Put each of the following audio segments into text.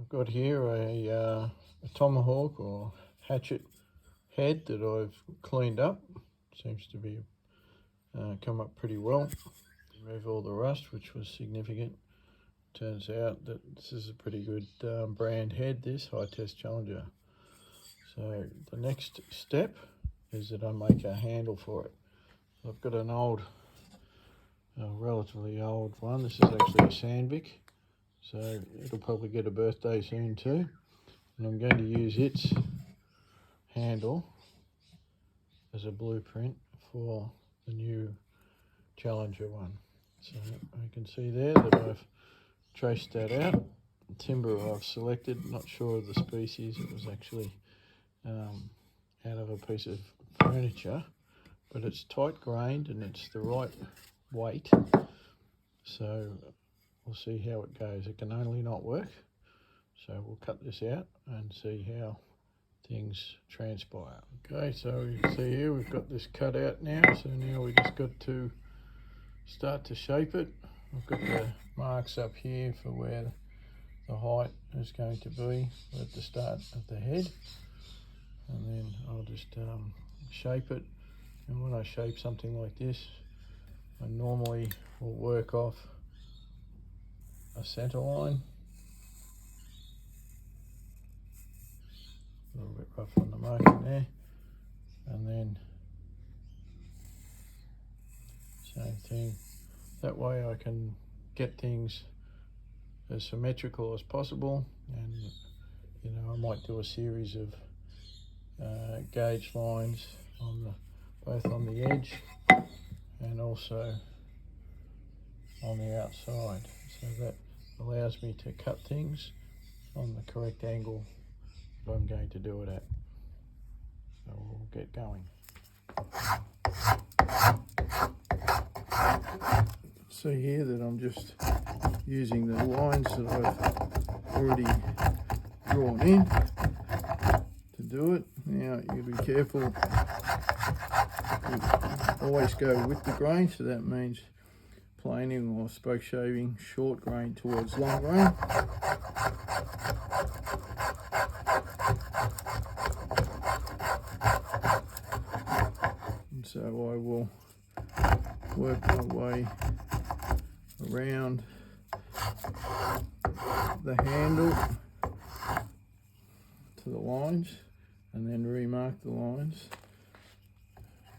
I've got here a Tomahawk or hatchet head that I've cleaned up. Seems to be come up pretty well. Remove all the rust, which was significant. Turns out that this is a pretty good brand head, this High Test Challenger. So the next step is that I make a handle for it. I've got an old, relatively old one. This is actually a Sandvik, so it'll probably get a birthday soon too. And I'm going to use its handle as a blueprint for the new Challenger one. So you can see there that I've traced that out. The timber I've selected, not sure of the species, it was actually out of a piece of furniture, but it's tight grained and it's the right weight, so we'll see how it goes. It can only not work, so we'll cut this out and see how things transpire. Okay, so you can see here we've got this cut out now, so now we just got to start to shape it. I've got the marks up here for where the height is going to be at the start of the head, and then I'll just shape it. And when I shape something like this, I normally will work off a centre line. A little bit rough on the marking there, and then same thing. That way I can get things as symmetrical as possible, and you know, I might do a series of gauge lines on both on the edge and also on the outside, so that allows me to cut things on the correct angle that I'm going to do it at. So we'll get going. See here that I'm just using the lines that I've already drawn in to do it. Now you'll be careful, you always go with the grain, so that means planing or spoke shaving short grain towards long grain. And so I will work my way around the handle to the lines, and then remark the lines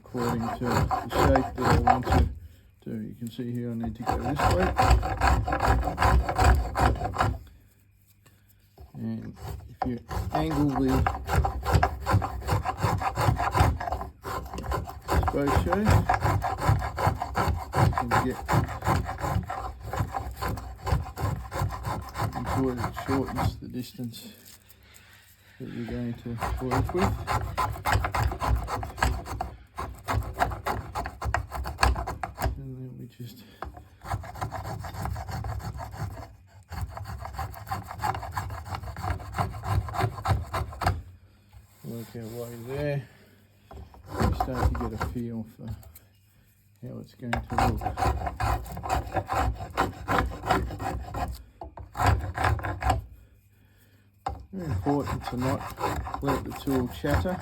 according to the shape that I want to do. You can see here I need to go this way, and if you angle the spoke shave, you can get into it. It shortens the distance that you're going to work with. And then we just work our way there. We start to get a feel for how it's going to look. Very important to not let the tool chatter.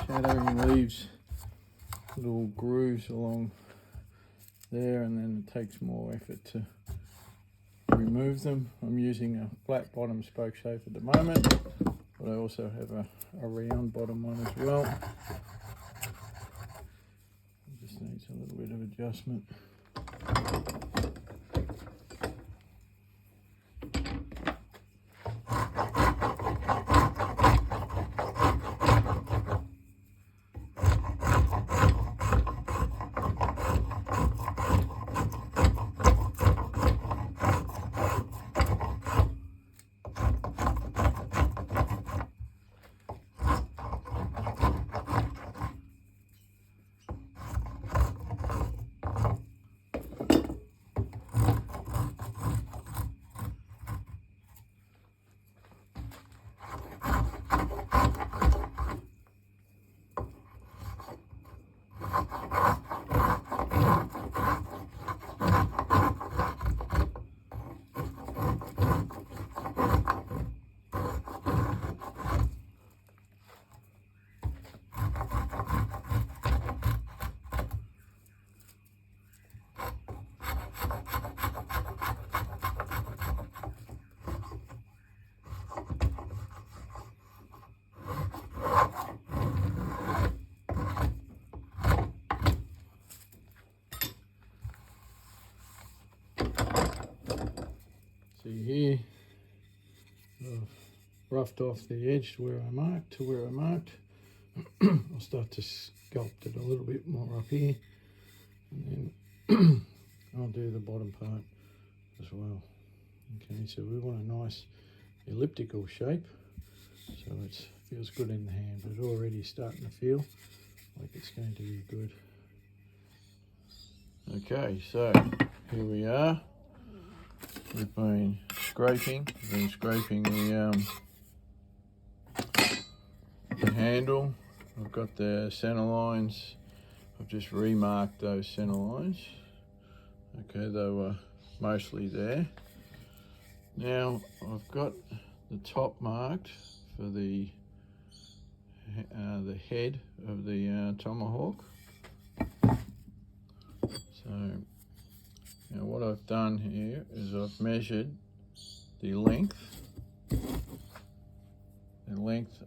Chattering leaves little grooves along there, and then it takes more effort to remove them. I'm using a flat bottom spoke shave at the moment, but I also have a round bottom one as well. It just needs a little bit of adjustment. See here, I've roughed off the edge to where I marked. I'll start to sculpt it a little bit more up here, and then I'll do the bottom part as well. Okay, so we want a nice elliptical shape, so it feels good in the hand, but already starting to feel like it's going to be good. Okay, so here we are. We've been scraping the handle. I've got the center lines. I've just remarked those center lines. Okay, they were mostly there. Now I've got the top marked for the head of the Tomahawk. So now what I've done here is I've measured the length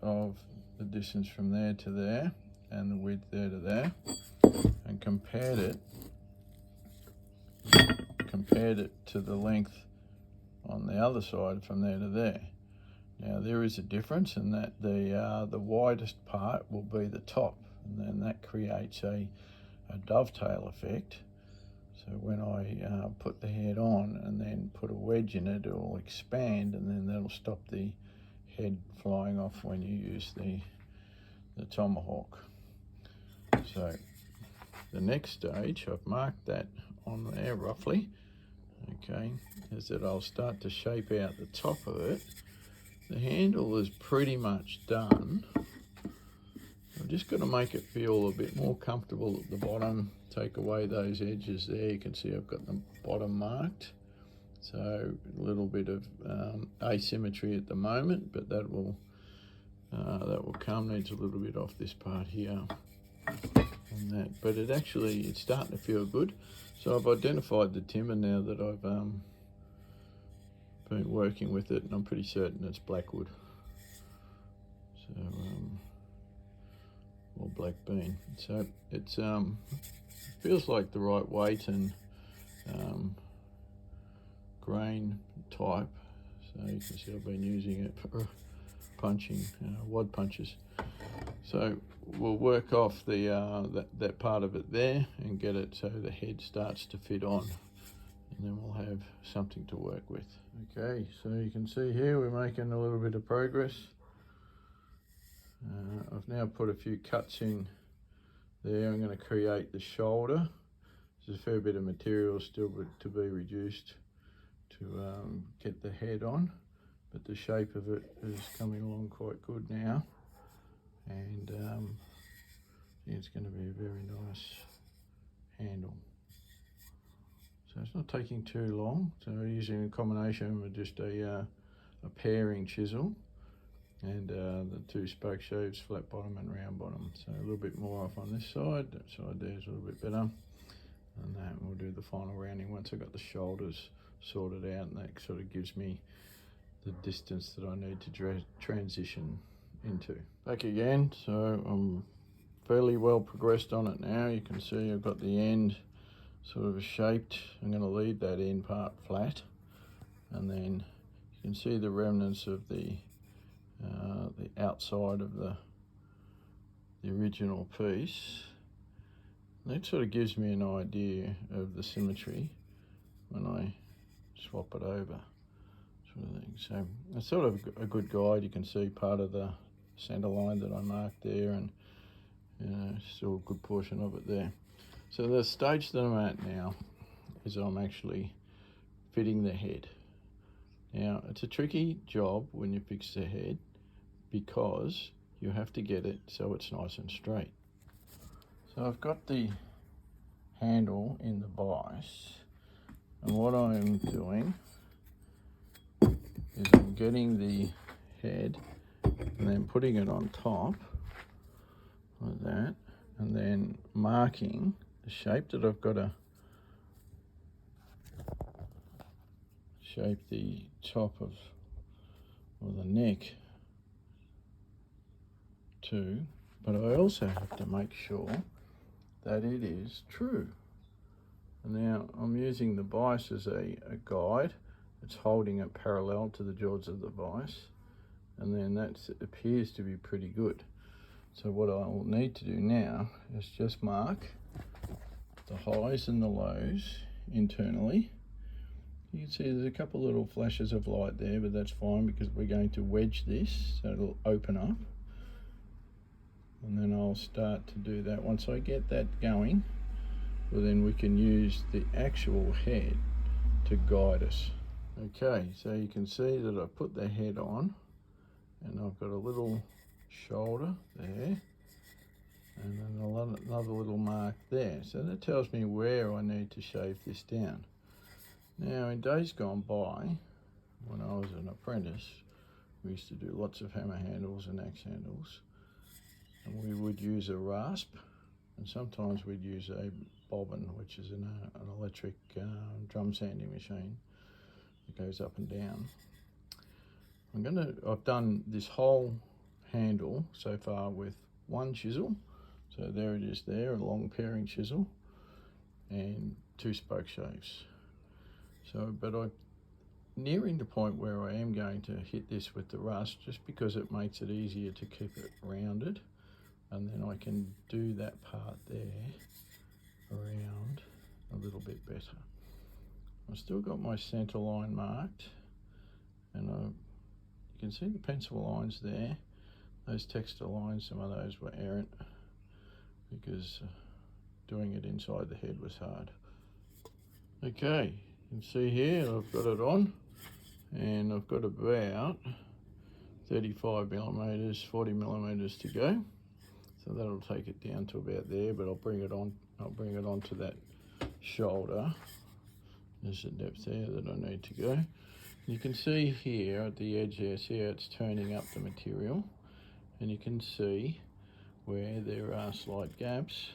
of the distance from there to there and the width there to there, and compared it to the length on the other side from there to there. Now there is a difference in that the widest part will be the top, and then that creates a dovetail effect. So when I put the head on and then put a wedge in it, it will expand, and then that'll stop the head flying off when you use the Tomahawk. So the next stage, I've marked that on there roughly, okay, is that I'll start to shape out the top of it. The handle is pretty much done. I've just got to make it feel a bit more comfortable at the bottom. Take away those edges there. You can see I've got the bottom marked. So a little bit of asymmetry at the moment, but that will come. Needs a little bit off this part here. And that, but it's starting to feel good. So I've identified the timber now that I've been working with it, and I'm pretty certain it's blackwood. So or black bean. So it's feels like the right weight and grain type. So you can see I've been using it for punching, wad punches. So we'll work off the that part of it there and get it so the head starts to fit on, and then we'll have something to work with. Okay, so you can see here we're making a little bit of progress. I've now put a few cuts in there. I'm going to create the shoulder. There's a fair bit of material still to be reduced to get the head on, but the shape of it is coming along quite good now, and it's going to be a very nice handle. So it's not taking too long. So we're using a combination with just a paring chisel and the two spoke shaves, flat bottom and round bottom. So a little bit more off on this side. That side there is a little bit better. And that we'll do the final rounding once I've got the shoulders sorted out, and that sort of gives me the distance that I need to transition into. Back again, so I'm fairly well progressed on it now. You can see I've got the end sort of shaped. I'm going to leave that end part flat, and then you can see the remnants of the outside of the original piece. That sort of gives me an idea of the symmetry when I swap it over, sort of thing. So it's sort of a good guide. You can see part of the center line that I marked there, and still a good portion of it there. So the stage that I'm at now is I'm actually fitting the head. Now it's a tricky job when you fix the head, because you have to get it so it's nice and straight. So I've got the handle in the vise, and what I'm doing is I'm getting the head and then putting it on top like that, and then marking the shape that I've got to shape the top of, or the neck to, but I also have to make sure that it is true. And now I'm using the vise as a guide, it's holding it parallel to the jaws of the vise, and then that appears to be pretty good. So what I will need to do now is just mark the highs and the lows internally. You can see there's a couple little flashes of light there, but that's fine because we're going to wedge this so it'll open up. And then I'll start to do that. Once I get that going, well, then we can use the actual head to guide us. Okay, so you can see that I put the head on, and I've got a little shoulder there, and then another little mark there. So that tells me where I need to shave this down. Now, in days gone by, when I was an apprentice, we used to do lots of hammer handles and axe handles, and we would use a rasp, and sometimes we'd use a bobbin, which is an electric drum sanding machine that goes up and down. I've done this whole handle so far with one chisel, so there it is there, a long paring chisel, and 2 spoke shaves. So, but I'm nearing the point where I am going to hit this with the rasp, just because it makes it easier to keep it rounded, and then I can do that part there around a little bit better. I've still got my center line marked, and you can see the pencil lines there. Those textile lines, some of those were errant because doing it inside the head was hard. Okay, you can see here I've got it on, and I've got about 35 millimeters, 40 millimeters to go. So that'll take it down to about there, but I'll bring it on to that shoulder. There's the depth there that I need to go. You can see here at the edge there, see how it's turning up the material, and you can see where there are slight gaps,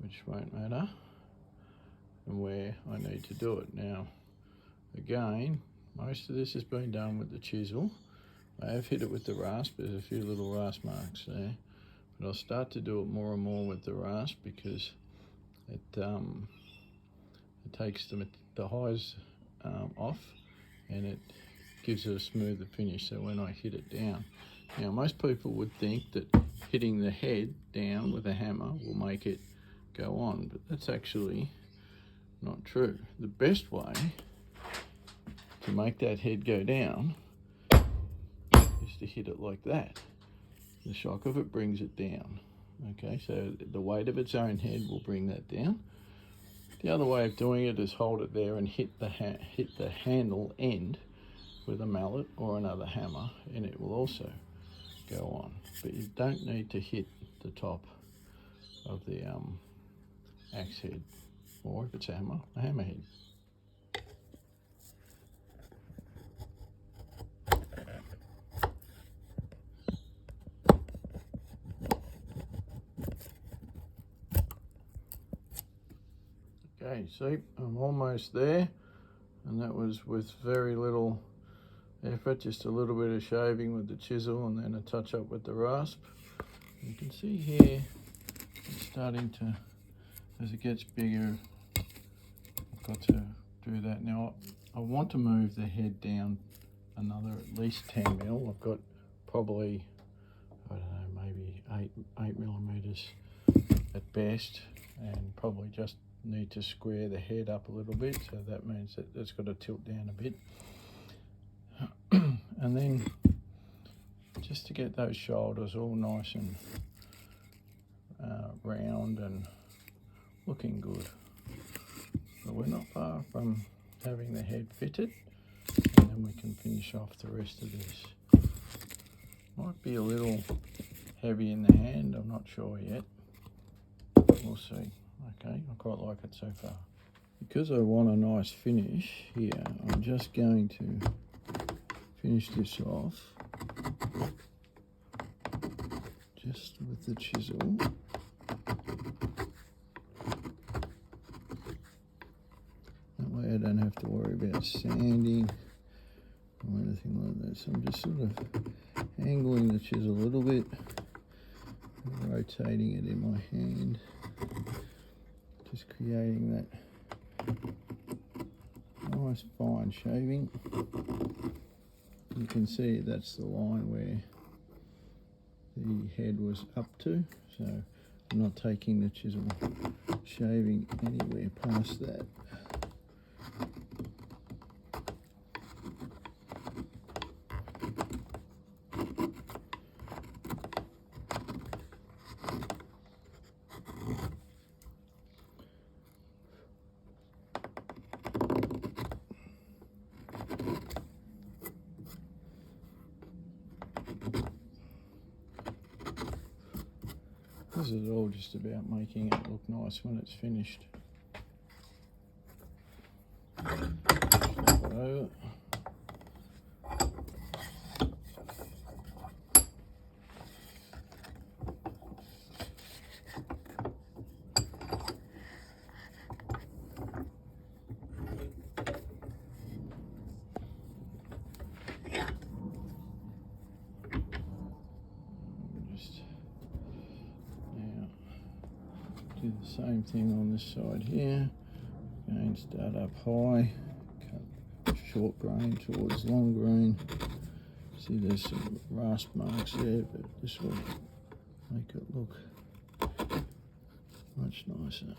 which won't matter, and where I need to do it. Now, again, most of this has been done with the chisel. I have hit it with the rasp. There's a few little rasp marks there, but I'll start to do it more and more with the rasp because it takes the highs off, and it gives it a smoother finish. So when I hit it down, now most people would think that hitting the head down with a hammer will make it go on, but that's actually not true. The best way to make that head go down is to hit it like that. The shock of it brings it down. Okay, so the weight of its own head will bring that down. The other way of doing it is hold it there and hit the handle end with a mallet or another hammer, and it will also go on. But you don't need to hit the top of the axe head, or if it's a hammerhead. Okay, see, I'm almost there, and that was with very little effort, just a little bit of shaving with the chisel and then a touch up with the rasp. You can see here it's starting to, as it gets bigger, I've got to do that. Now I want to move the head down another at least 10 mil. I've got probably, I don't know, maybe 8 millimeters at best, and probably just need to square the head up a little bit, so that means that it's got to tilt down a bit. And then just to get those shoulders all nice and round and looking good. But we're not far from having the head fitted, and then we can finish off the rest of this. Might be a little heavy in the hand, I'm not sure yet. We'll see. Okay, I quite like it so far. Because I want a nice finish here, I'm just going to finish this off just with the chisel. That way I don't have to worry about sanding or anything like that. So I'm just sort of angling the chisel a little bit, rotating it in my hand, just creating that nice fine shaving. You can see that's the line where the head was up to, so I'm not taking the chisel shaving anywhere past that. This is all just about making it look nice when it's finished. Flip it over. Do the same thing on this side here. Again, start up high, cut short grain towards long grain. See, there's some rasp marks there, but this will make it look much nicer.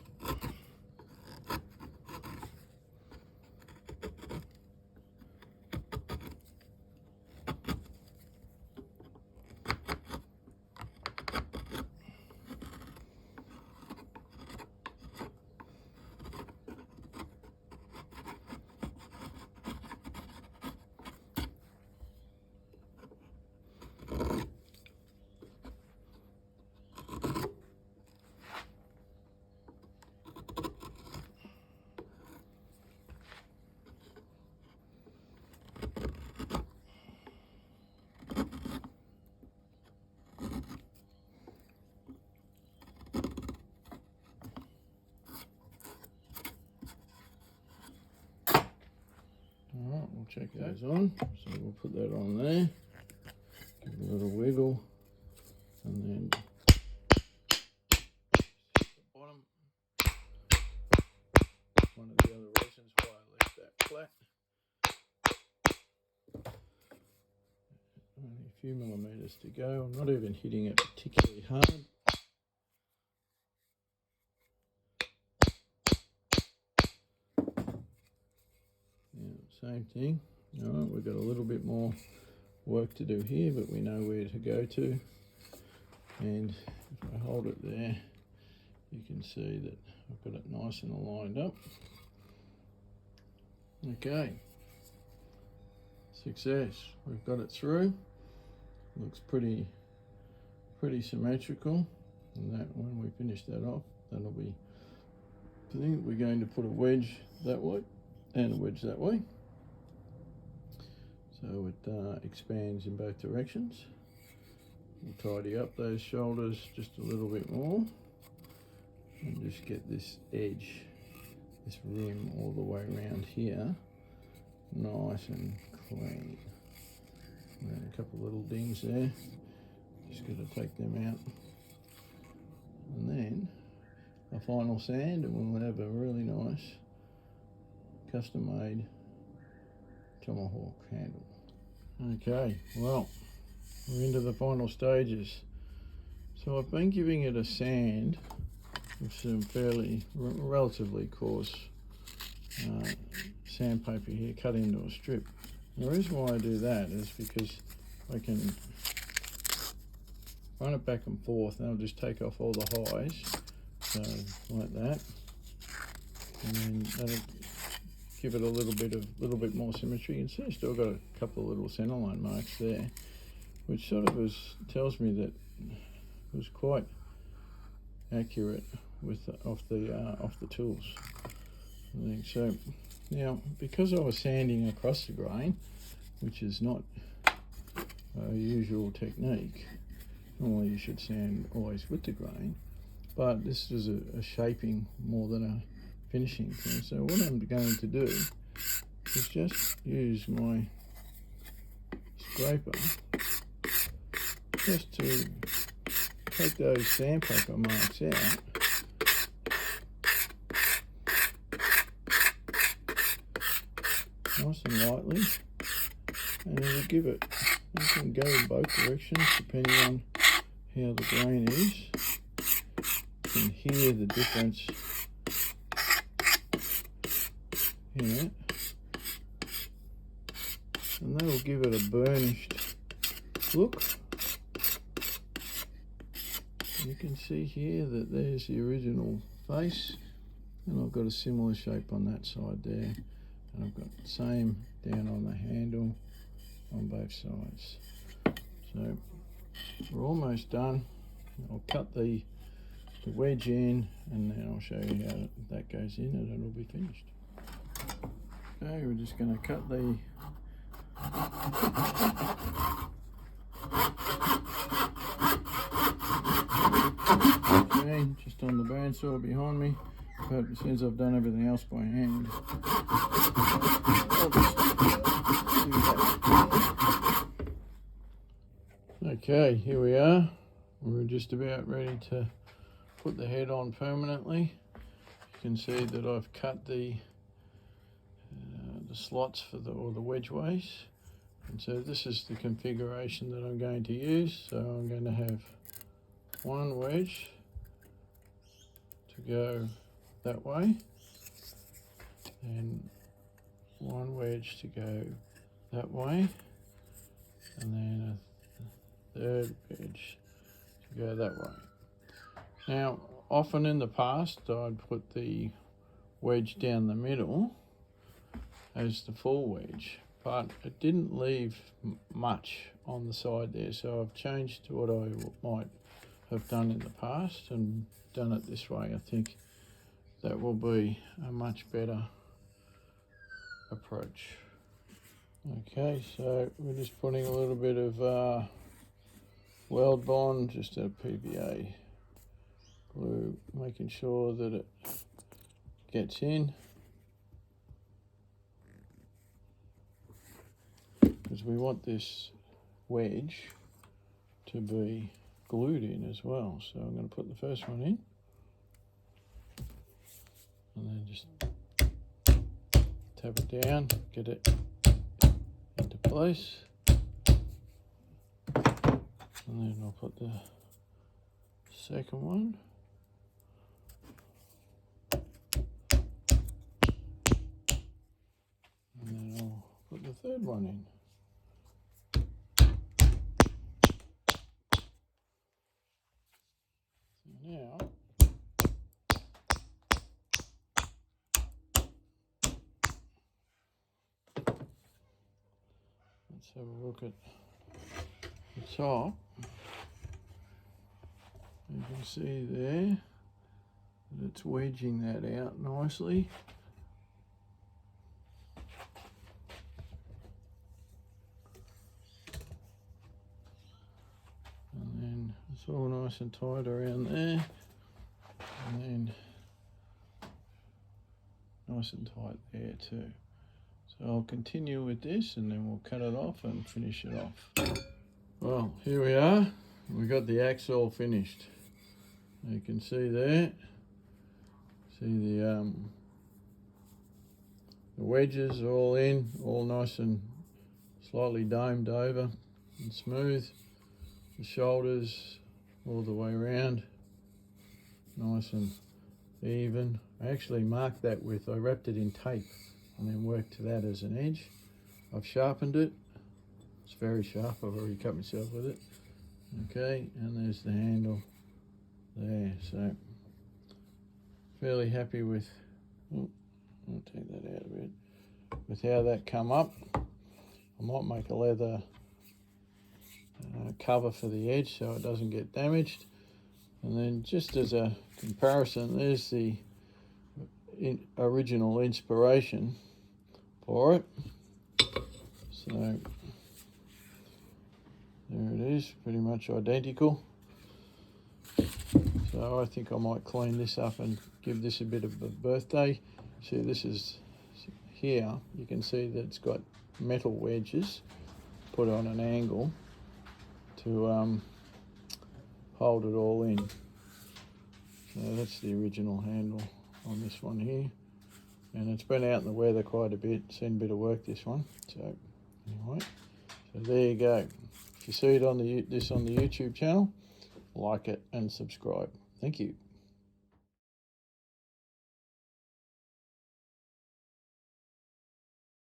Alright, we'll check those on. So we'll put that on there, give it a little wiggle, and then the bottom. One of the other reasons why I left that flat. Only a few millimetres to go. I'm not even hitting it particularly hard. Same thing. Alright, we've got a little bit more work to do here, but we know where to go to. And if I hold it there, you can see that I've got it nice and lined up. Okay. Success. We've got it through. Looks pretty symmetrical. And that when we finish that off, that'll be the thing. We're going to put a wedge that way and a wedge that way. So it expands in both directions. We'll tidy up those shoulders just a little bit more and just get this edge, this rim all the way around here, nice and clean. And a couple little dings there, just got to take them out. And then a final sand and we'll have a really nice custom made Tomahawk handle. Okay, well, we're into the final stages. So I've been giving it a sand with some fairly relatively coarse sandpaper here cut into a strip. And the reason why I do that is because I can run it back and forth and I'll just take off all the highs, so like that, and then that'll give it a little bit more symmetry. You can see I've still got a couple of little centerline marks there, which sort of tells me that it was quite accurate with off the tools. I think so. Now, because I was sanding across the grain, which is not a usual technique, normally you should sand always with the grain, but this is a shaping more than a finishing thing. So what I'm going to do is just use my scraper just to take those sandpaper marks out nice and lightly, and it'll give it, you can go in both directions depending on how the grain is. You can hear the difference in it, and that'll give it a burnished look. You can see here that there's the original face, and I've got a similar shape on that side there, and I've got the same down on the handle on both sides. So we're almost done. I'll cut the wedge in, and then I'll show you how that goes in, and it'll be finished. Okay, we're just going to cut the just on the bandsaw behind me, but as soon as I've done everything else by hand, I'll just do that. Okay, here we are. We're just about ready to put the head on permanently. You can see that I've cut the slots for the wedgeways, and so this is the configuration that I'm going to use. So I'm going to have one wedge to go that way, and one wedge to go that way, and then a third wedge to go that way. Now, often in the past I'd put the wedge down the middle as the full wedge, but it didn't leave much on the side there, so I've changed to what I might have done in the past and done it this way. I think that will be a much better approach. Okay, so we're just putting a little bit of weld bond, just a PVA glue, making sure that it gets in, because we want this wedge to be glued in as well. So I'm going to put the first one in, and then just tap it down, get it into place, and then I'll put the second one, and then I'll put the third one in. Now, let's have a look at the top. You can see there that it's wedging that out nicely. And then it's all nice and tight around there. And then nice and tight there too. So I'll continue with this, and then we'll cut it off and finish it off. Well, here we are. We got the axe all finished. You can see there. See the wedges all in, all nice and slightly domed over and smooth. The shoulders all the way around, nice and even. I actually marked that with, I wrapped it in tape and then worked to that as an edge. I've sharpened it. It's very sharp. I've already cut myself with it. Okay, and there's the handle there. So fairly happy with, I'll take that out a bit, with how that come up. I might make a leather cover for the edge so it doesn't get damaged. And then just as a comparison, there's the original inspiration for it. So there it is, pretty much identical. So I think I might clean this up and give this a bit of a birthday. See, this is here, you can see that it's got metal wedges put on an angle to hold it all in. So that's the original handle on this one here. And it's been out in the weather quite a bit, seen a bit of work this one. So anyway, so there you go. If you see it on this on the YouTube channel, like it and subscribe. Thank you.